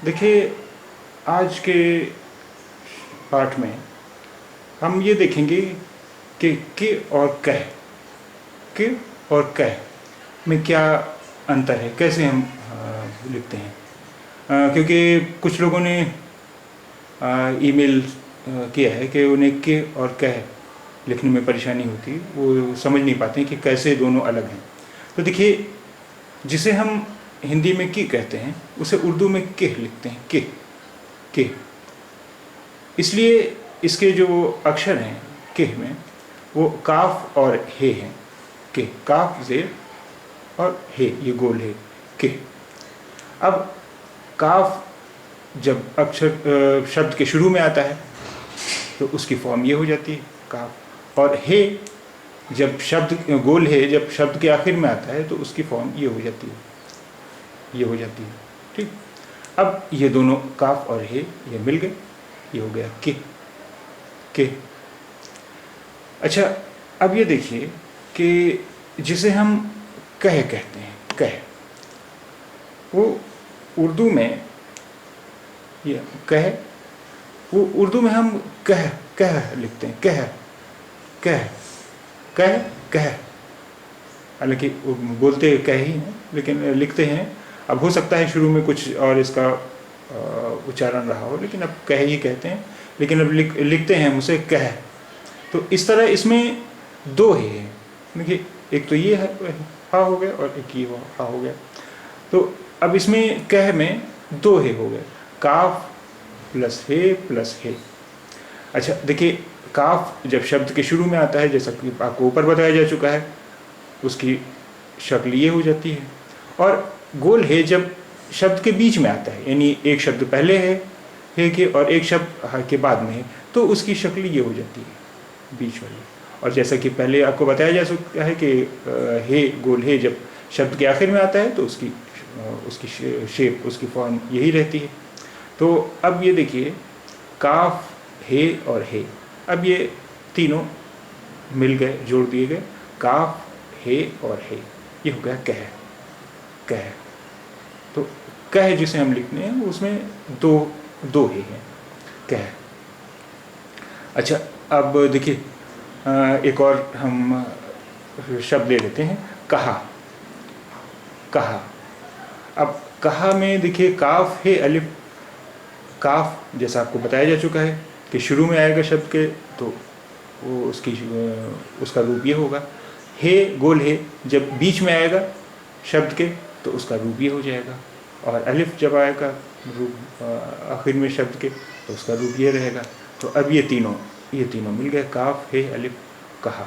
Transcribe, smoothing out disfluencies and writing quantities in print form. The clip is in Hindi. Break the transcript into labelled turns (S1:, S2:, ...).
S1: देखिए, आज के पाठ में हम ये देखेंगे कि के और कह, के और कह में क्या अंतर है, कैसे हम लिखते हैं। क्योंकि कुछ लोगों ने ईमेल किया है कि उन्हें के और कह लिखने में परेशानी होती, वो समझ नहीं पाते कि कैसे दोनों अलग हैं। तो देखिए, जिसे हम हिंदी में की कहते हैं उसे उर्दू में के लिखते हैं, के। इसलिए इसके जो अक्षर हैं के में, वो काफ और हे हैं। के, काफ जेर और हे, ये गोल है के। अब काफ जब अक्षर शब्द के शुरू में आता है तो उसकी फॉर्म ये हो जाती है काफ, और हे जब शब्द गोल है जब शब्द के आखिर में आता है तो उसकी फॉर्म ये हो जाती है, ये हो जाती है। ठीक, अब ये दोनों काफ और हे ये मिल गए, ये हो गया के। अच्छा, अब ये देखिए कि जिसे हम कह कहते हैं, कह, वो उर्दू में ये कह, वो उर्दू में हम कह लिखते हैं, कह। हालांकि बोलते कह ही हैं लेकिन लिखते हैं, अब हो सकता है शुरू में कुछ और इसका उच्चारण रहा हो, लेकिन अब कह ही कहते हैं, लेकिन अब लिखते हैं हम उसे कह। तो इस तरह इसमें दो हे हैं। देखिए, एक तो ये हा हो गया और एक ये हा हो गया। तो अब इसमें कह में दो हे हो गए, काफ प्लस हे। अच्छा देखिए, काफ जब शब्द के शुरू में आता है, जैसा कि आपको ऊपर बताया जा चुका है, उसकी शक्ल ये हो जाती है। और गोल है जब शब्द के बीच में आता है, यानी एक शब्द पहले है के और एक शब्द हा के बाद में है, तो उसकी शक्ल ये हो जाती है, बीच वाली। और जैसा कि पहले आपको बताया जा चुका है कि हे, गोल है जब शब्द के आखिर में आता है तो उसकी शेप, उसकी फॉर्म यही रहती है। तो अब ये देखिए, काफ, हे और हे, अब ये तीनों मिल गए, जोड़ दिए गए, काफ, हे और हे, ये हो गया कह। तो कह जिसे हम लिखते हैं उसमें दो हे हैं, कह। अच्छा, अब देखिए, एक और हम शब्द ले लेते हैं, कहा। अब कहा में देखिए, काफ है अलिफ, काफ जैसा आपको बताया जा चुका है कि शुरू में आएगा शब्द के तो वो उसका रूप ये होगा। हे, गोल है जब बीच में आएगा शब्द के तो उसका रूप ये हो जाएगा, और अलिफ जब आएगा रूप आखिर में शब्द के तो उसका रूप ये रहेगा। तो अब ये तीनों मिल गए, काफ, हे, अलिफ, कहा।